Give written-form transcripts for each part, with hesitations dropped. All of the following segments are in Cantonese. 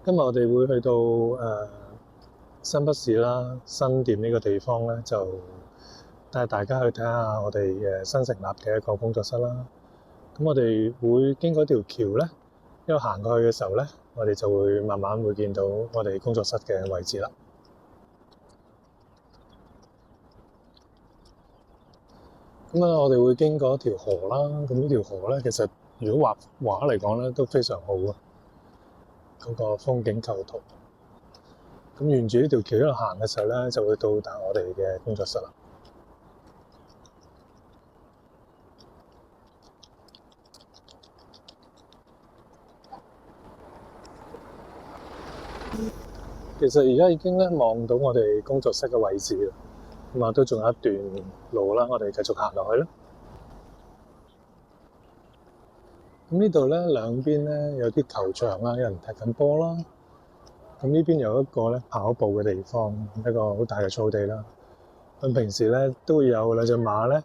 今日我哋會去到新北市啦，新店呢個地方咧，就帶大家去睇下我哋新成立嘅一個工作室啦。咁我哋會經過條橋咧，一路行過去嘅時候咧，我哋就會慢慢會見到我哋工作室嘅位置啦。咁啊，我哋會經過一條河啦。咁呢條河咧，其實如果畫嚟講咧，都非常好啊。嗰個風景構圖。咁沿住呢條橋一路行嘅時候咧，就會到達我哋嘅工作室啦。其實而家已經咧望到我哋工作室嘅位置啦。咁啊，都仲有一段路啦，我哋繼續行落去啦。咁呢度咧兩邊咧有啲球場啦，有人踢緊波啦。咁呢邊有一個咧跑步嘅地方，一個好大嘅草地啦。咁平時咧都會有兩隻馬咧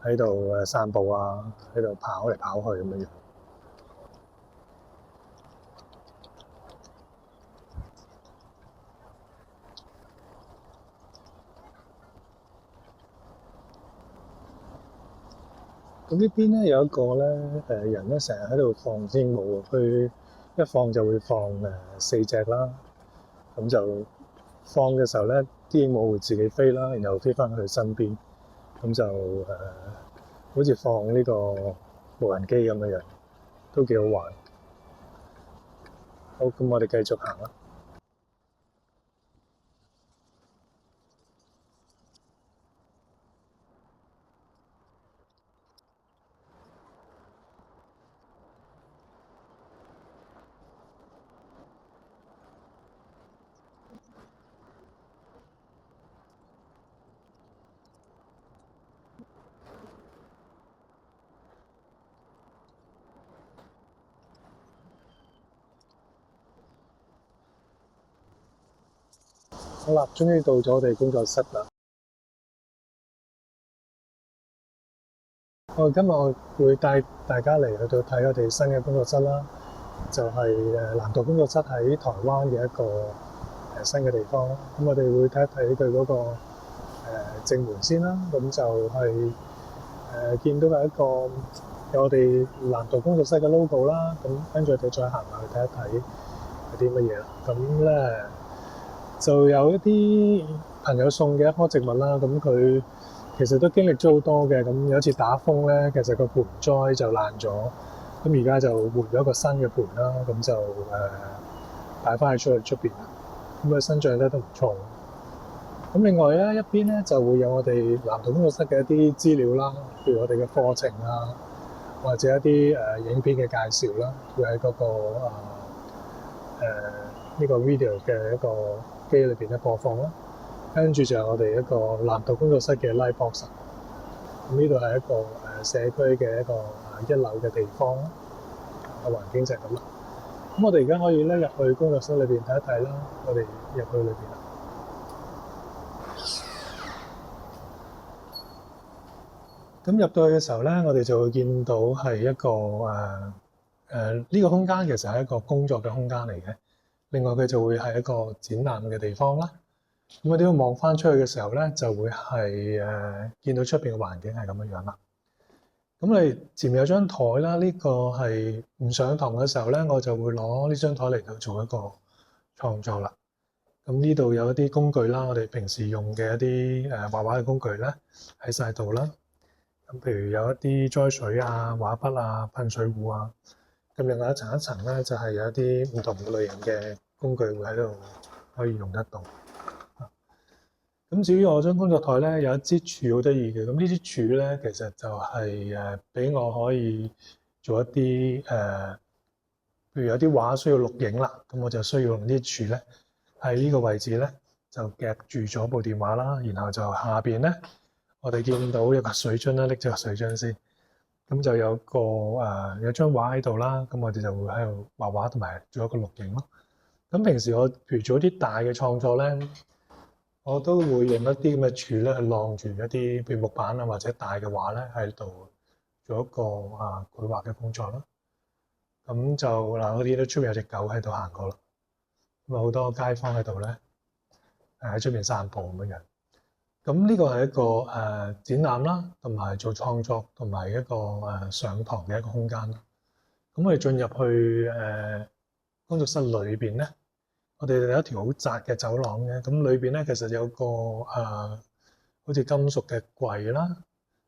喺度散步啊，喺度跑嚟跑去咁樣樣。咁呢邊咧有一個咧人咧成日喺度放鸚鵡，佢一放就會放4隻啦。咁就放嘅時候咧，啲鸚鵡會自己飛啦，然後飛翻去佢身邊，咁就好似放呢個無人機咁樣樣，都幾好玩。好，咁我哋繼續行啦。好啦，終於到咗我哋工作室啦。今日我會帶大家嚟去到睇我哋新嘅工作室啦，就係南道工作室喺台灣嘅一個新嘅地方。咁我哋會睇一睇佢嗰個正門先啦。咁就係見到係一個有我哋南道工作室嘅 logo 啦。咁跟住我哋再行埋去睇一睇有啲乜嘢啦。咁咧就有一啲朋友送嘅一棵植物啦。咁佢其實都經歷咗好多嘅。咁有一次打風咧，其實個盆栽就爛咗。咁而家就換咗一個新嘅盆啦。咁就擺翻去出邊啦。咁佢生長得都唔錯。咁另外咧，一邊咧就會有我哋南道工作室嘅一啲資料啦，譬如我哋嘅課程啊，或者一啲影片嘅介紹啦，會喺嗰個呢個 video 嘅一個機裏邊咧播放啦。跟住就係我哋一個南道工作室嘅 live box。咁呢度係一個社區嘅一個1樓嘅地方啦。環境就係咁啦。咁我哋而家可以咧入去工作室裏邊睇一睇啦。我哋入去裏邊啦。咁入到去嘅時候咧，我哋就會見到係一個呢個空間其實係一個工作嘅空間嚟嘅。另外佢就會係一個展覽嘅地方啦。咁我哋要望翻出去嘅時候咧，就會係見到出邊嘅環境係咁樣樣啦。咁你前面有張台啦，呢個係唔上堂嘅時候咧，我就會攞呢張台嚟到做一個創作啦。咁呢度有一啲工具啦，我哋平時用嘅一啲畫畫嘅工具咧喺晒度啦。咁譬如有一啲栽水啊、畫筆啊、噴水壺啊。咁另外一層咧，就係有一啲唔同類型嘅工具會喺度可以用得到。咁至於我張工作台咧，有一支柱好得意嘅。咁呢支柱咧，其實就係俾我可以做一啲譬如有啲畫需要錄影啦，咁我就需要用啲柱咧喺呢個位置咧就夾住咗部電話啦，然後就下邊咧我哋見到有個水樽啦，拎咗個水樽先，咁就有個有張畫喺度啦，咁我哋就會喺度畫畫同埋做一個錄影咯。咁平時我譬如做一啲大嘅創作咧，我都會用一啲咁嘅柱咧去晾住一啲譬如木板啊或者大嘅畫咧喺度做一個繪畫嘅工作咯。咁就嗱，我見到出面有隻狗喺度行過啦。咁好多街坊喺度咧，喺出邊散步咁樣。咁呢個係一個展覽啦，同埋做創作同埋一個上堂嘅一個空間啦。咁我哋進入去工作室裏邊咧，我哋有一條好窄嘅走廊嘅，咁裏邊咧其實有個好似金屬嘅櫃啦，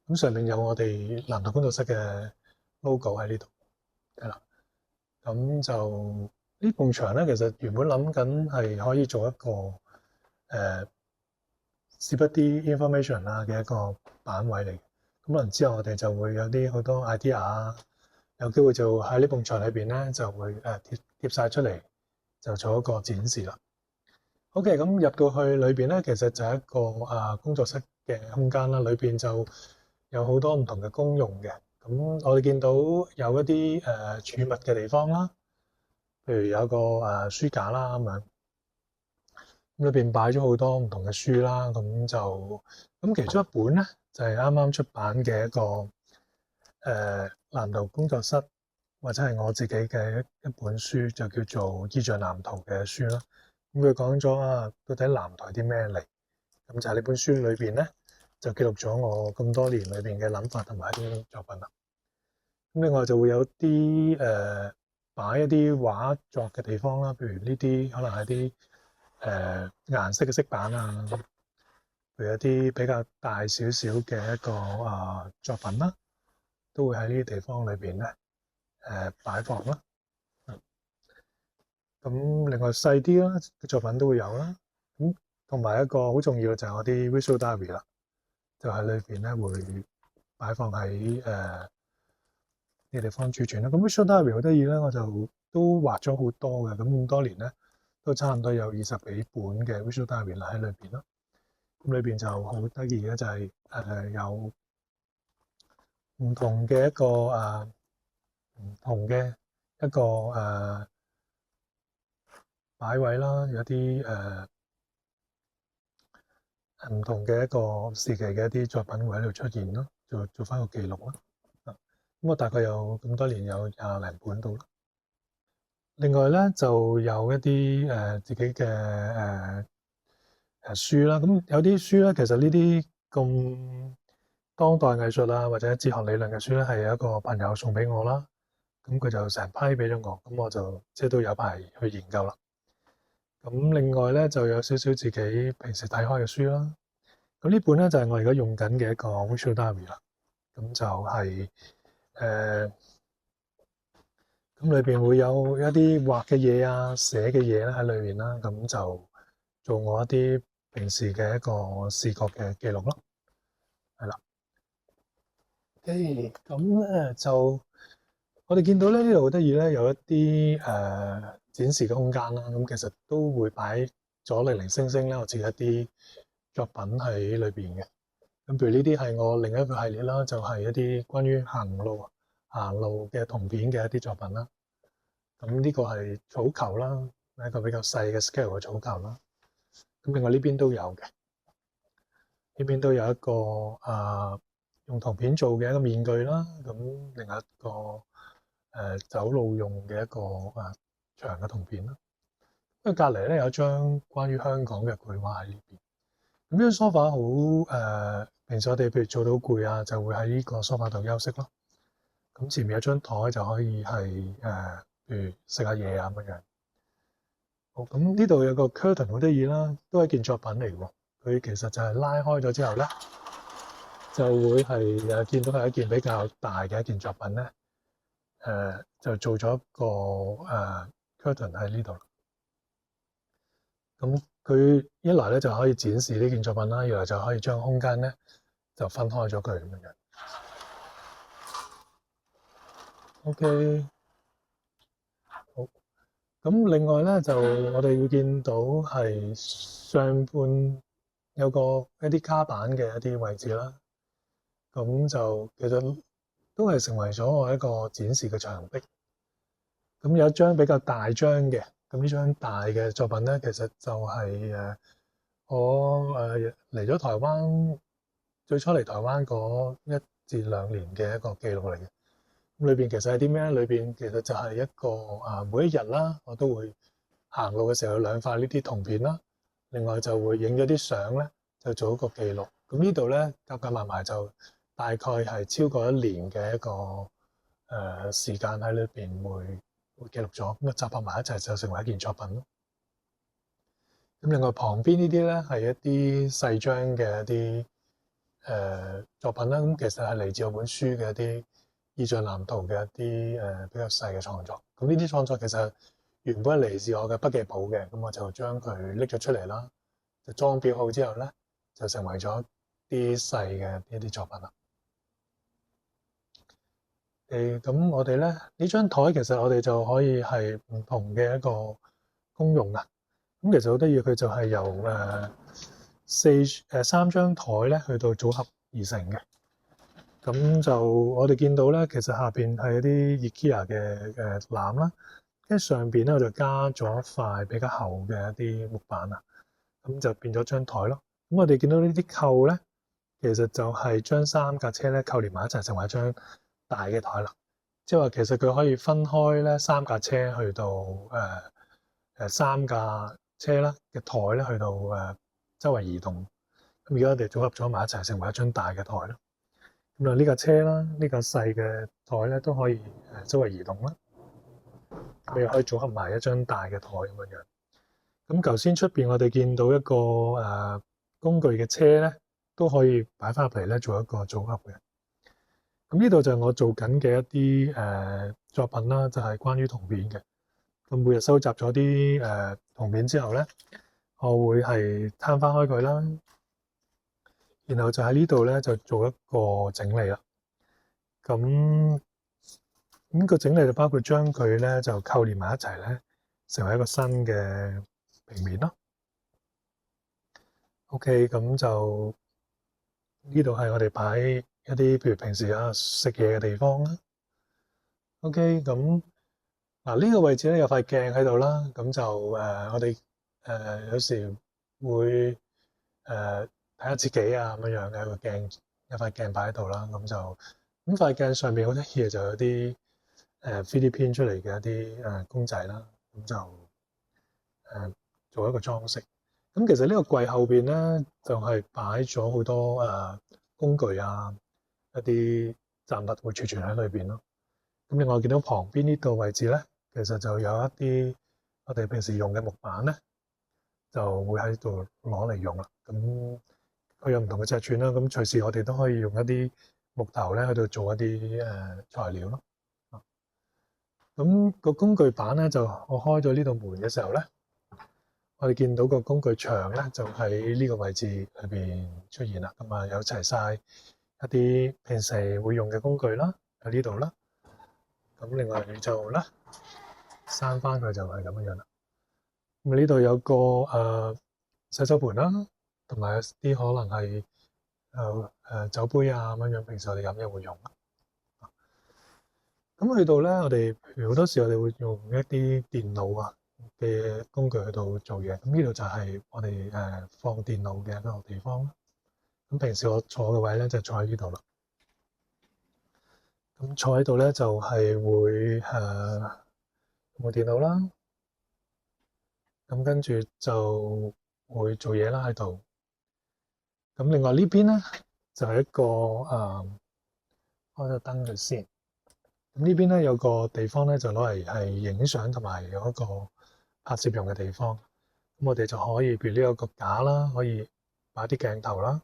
咁上面有我哋藍圖工作室嘅 logo 喺呢度，係啦。咁就呢埲牆咧，其實原本諗緊係可以做一個攝一啲 information 嘅一個版位嚟。咁可能之後我哋就會有啲好多 idea 啊，有機會就喺呢埲牆裏邊咧就會貼晒出嚟，就做一個展示啦。OK，咁入到去裏邊咧，其實就係一個工作室嘅空間啦。裏邊就有好多唔同嘅功用嘅。咁我哋見到有一啲儲物嘅地方啦，譬如有個書架啦咁樣。咁裏邊擺咗好多唔同嘅書啦，咁其中一本咧就係啱啱出版嘅一個藍圖工作室，或者係我自己嘅一本書，就叫做意象藍圖嘅書啦。咁佢講咗到底藍圖係啲咩嚟？咁就係呢本書裏邊咧，就記錄咗我咁多年裏邊嘅諗法同埋一啲作品啦。咁另外就會有啲擺一啲畫作嘅地方啦，譬如呢啲可能係啲顏色嘅色板啊，譬如一啲比較大少少嘅一個作品啦，都會喺呢啲地方裏邊咧擺放啦。咁另外細啲啦嘅作品都會有啦。咁同埋一個好重要嘅就係我啲 visual diary 啦，就喺裏邊咧會擺放喺呢個地方儲存啦。咁 visual diary 好得意咧，我就都畫咗好多嘅，咁多年咧都差唔多有20幾本嘅 visual diary 喺裏邊咯。咁裏邊就好得意嘅就係有唔同嘅一個唔同嘅一個擺位啦，有啲唔同嘅一個時期嘅一啲作品會喺度出現咯，做翻個記錄啦。咁我大概有咁多年有20零本到啦。另外咧就有一啲自己嘅書啦。咁有啲書咧，其實呢啲咁當代藝術或者哲學理論嘅書咧，係有一個朋友送俾我啦。咁佢就成批俾咗我，咁我就即係都有排去研究啦。咁另外咧就有少少自己平時睇開嘅書啦。咁呢本咧就係我而家用緊嘅一個 visual diary 啦。咁就係咁裏邊會有一啲畫嘅嘢寫嘅嘢咧喺裏邊啦。咁就做我一啲平時嘅一個視覺嘅記錄咯。係啦。咁咧就我哋見到咧呢度好得意咧，有一啲展示嘅空間啦。咁其實都會擺咗零零星星咧，我自己一啲作品喺裏邊嘅。咁譬如呢啲係我另一個系列啦，就係一啲關於行路嘅銅片嘅一啲作品啦。咁呢個係草球啦，一個比較細嘅 scale 嘅草球啦。咁另外呢邊都有嘅，呢邊都有一個用銅片做嘅一個面具啦。咁另外一個走路用嘅一個長嘅銅片啦。咁隔離咧有一張關於香港嘅繪畫喺呢邊。咁呢張梳化好平時我哋譬如做到攰就會喺呢個梳化度休息咯。咁前面有張台就可以係譬如食下嘢咁樣。好，咁呢度有個 curtain 好得意啦，都係一件作品嚟喎。佢其實就係拉開咗之後咧，就會係見到係一件比較大嘅一件作品咧。就做咗一個curtain 喺呢度。咁佢一來咧就可以展示呢件作品啦，二來就可以將空間咧就分開咗佢咁樣。OK， 好。咁另外咧就我哋會見到係上半有一啲卡板嘅一啲位置啦。咁就其實都係成為咗我一個展示嘅牆壁。咁有一張比較大張嘅，咁呢張大嘅作品咧，其實就係我嚟咗台灣，最初嚟台灣嗰1至2年嘅一個記錄嚟嘅。咁裏邊其實係啲咩咧？裏邊其實就係一個每一日啦，我都會行路嘅時候有兩塊呢啲銅片啦，另外就會影咗啲相咧，就做一個記錄。咁呢度咧夾夾埋埋就大概係超過1年嘅一個時間喺裏邊會記錄咗，咁啊集合埋一齊就成為一件作品咯。咁另外旁邊呢啲咧係一啲細張嘅一啲作品啦，咁其實係嚟自我本書嘅一啲意象藍圖嘅一啲比較細嘅創作。咁呢啲創作其實原本係嚟自我嘅筆記簿嘅，咁我就將佢拎咗出嚟啦，就裝裱好之後咧，就成為咗啲細嘅一啲作品啦。咁我哋咧呢張台其實我哋就可以係唔同嘅一個功用啊。咁其實好得意，佢就係由3張台咧去到組合而成嘅。咁就我哋見到咧，其實下邊係一啲 IKEA 嘅籃啦，跟住上邊咧我就加咗一塊比較厚嘅一啲木板啊，咁就變咗張台咯。咁我哋見到呢啲扣咧，其實就係將3架車咧扣連埋一齊，成為一張大嘅台啦。即係話其實佢可以分開咧3架車去到3架車啦嘅台咧去到周圍移動。咁而家我哋組合咗埋一齊，成為一張大嘅台咯。咁啊呢架車啦，呢架細嘅台咧都可以周圍移動啦。你又可以組合埋一張大嘅台咁樣樣。咁頭先出邊我哋見到一個工具嘅車咧，都可以擺翻入嚟咧做一個組合嘅。咁呢度就係我做緊嘅一啲作品啦，就係關於銅片嘅。咁每日收集咗啲銅片之後咧，我會係攤翻開佢啦，然後就喺呢度咧就做一個整理啦。咁個整理就包括將佢咧就扣連埋一齊咧，成為一個新嘅平面咯。OK，咁就呢度係我哋擺一啲譬如平時食嘢嘅地方啦。OK，咁嗱呢個位置咧有塊鏡喺度啦，咁就我哋有時會睇下自己啊咁樣嘅一個鏡，有塊鏡擺喺度啦，咁塊鏡上面好得意嘅就有啲3D 編出嚟嘅一啲公仔啦，咁就做一個裝飾。咁其實呢個櫃後邊咧就係擺咗好多工具啊，一啲雜物會儲存喺裏邊咯。咁另外見到旁邊呢度位置咧，其實就有一啲我哋平時用嘅木板咧，就會喺度攞嚟用啦。咁佢有唔同嘅尺寸啦，咁隨時我哋都可以用一啲木頭咧喺度做一啲材料咯。咁個工具板咧就我開咗呢度門嘅時候咧，我哋見到個工具牆咧就喺呢個位置裏邊出現啦。咁啊有齊晒一啲平時會用嘅工具啦，喺呢度啦。咁另外就咧閂翻佢就係咁樣啦。咁呢度有個洗手盆啦，同埋一啲可能係酒杯啊咁樣，平時我哋飲嘢會用。咁去到咧，我哋譬如好多時我哋會用一啲電腦嘅工具去到做嘢。咁呢度就係我哋放電腦嘅一個地方啦。咁平時我坐嘅位咧就坐喺呢度啦。咁坐喺度咧就係會用電腦啦。咁跟住就會做嘢啦喺度。咁另外呢邊咧就係一個開咗燈佢先。咁呢邊咧有個地方咧就攞嚟係影相同埋有一個拍攝用嘅地方。咁我哋就可以譬如呢有個架啦，可以擺啲鏡頭啦。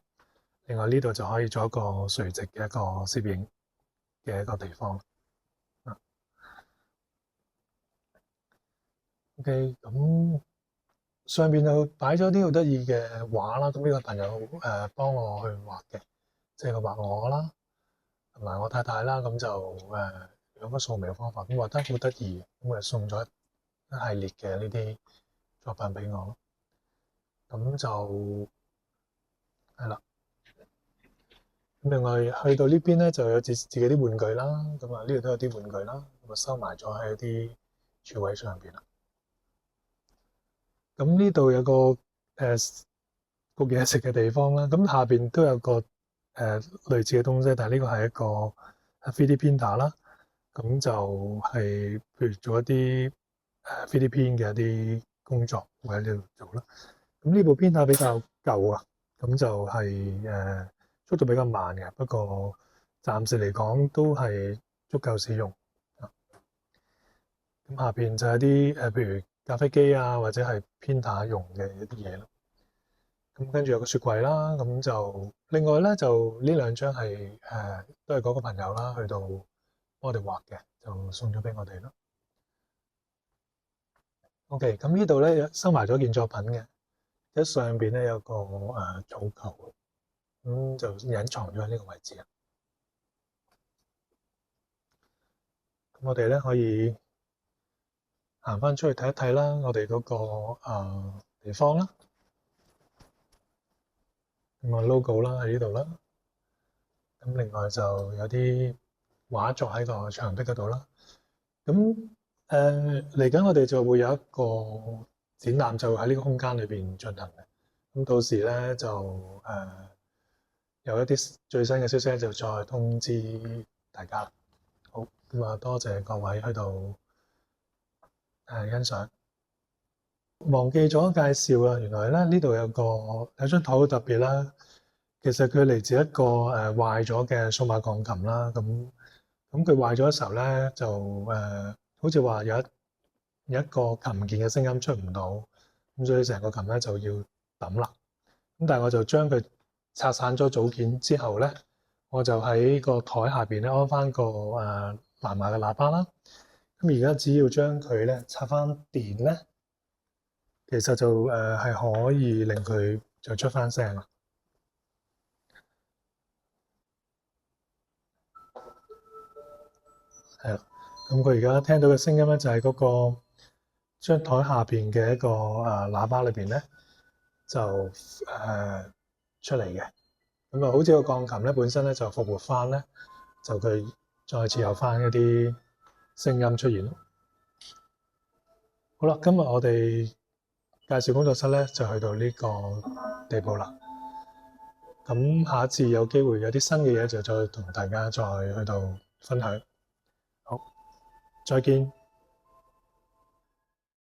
另外呢度就可以做一個垂直嘅一個攝影嘅一個地方。OK，咁上邊就擺咗啲好得意嘅畫啦。咁呢個朋友幫我去畫嘅，即係佢畫我啦，同埋我太太啦。咁就用個素描方法，咁畫得好得意。咁佢送咗一系列嘅呢啲作品俾我。咁就係啦。咁另外去到呢邊咧，就有自己啲玩具啦。咁啊呢度都有啲玩具啦，咁啊收埋咗喺一啲柱位上邊啦。咁呢度有個焗嘢食嘅地方啦。咁下邊都有個類似嘅東西，但係呢個係一個 3D printer 啦。咁就係譬如做一啲3D print 嘅一啲工作會喺呢度做啦。咁呢部 printer 比較舊啊，咁就係速度比較慢嘅，不過暫時嚟講都係足夠使用。咁下邊就係啲譬如咖啡機啊，或者係 printer 用嘅一啲嘢咯。咁跟住有個雪櫃啦，咁就另外咧就呢兩張係都係嗰個朋友啦，去到幫我哋畫嘅，就送咗俾我哋咯。OK，咁呢度咧收埋咗件作品嘅，喺上邊咧有個草球，咁就隱藏咗喺呢個位置啊。咁我哋咧可以行翻出去睇一睇啦，我哋嗰個地方啦，咁啊 logo 啦喺呢度啦。咁另外就有啲畫作喺個牆壁嗰度啦。咁嚟緊我哋就會有一個展覽，就喺呢個空間裏邊進行嘅。咁到時咧就有一啲最新嘅消息就再通知大家。好，咁啊多謝各位去到欣賞。忘記咗介紹啊，原來咧呢度有張台好特別啦。其實佢嚟自一個壞咗嘅數碼鋼琴啦。咁佢壞咗嘅時候咧，就好似話有一個琴鍵嘅聲音出唔到，咁所以成個琴咧就要抌啦。咁但係我就將佢拆散咗組件之後咧，我就喺個台下邊咧安翻個藍牙嘅喇叭啦。咁而家只要將佢咧插翻電咧，其實就係可以令佢就出翻聲啦。係啦，咁佢而家聽到嘅聲音咧就係嗰個張台下邊嘅一個喇叭裏邊咧就出嚟嘅。咁啊，好似個鋼琴咧本身咧就復活翻咧，就佢再次有翻一啲聲音出現咯。好啦，今日我哋介紹工作室咧就去到呢個地步啦。咁下一次有機會有啲新嘅嘢就再同大家再去到分享。好，再見。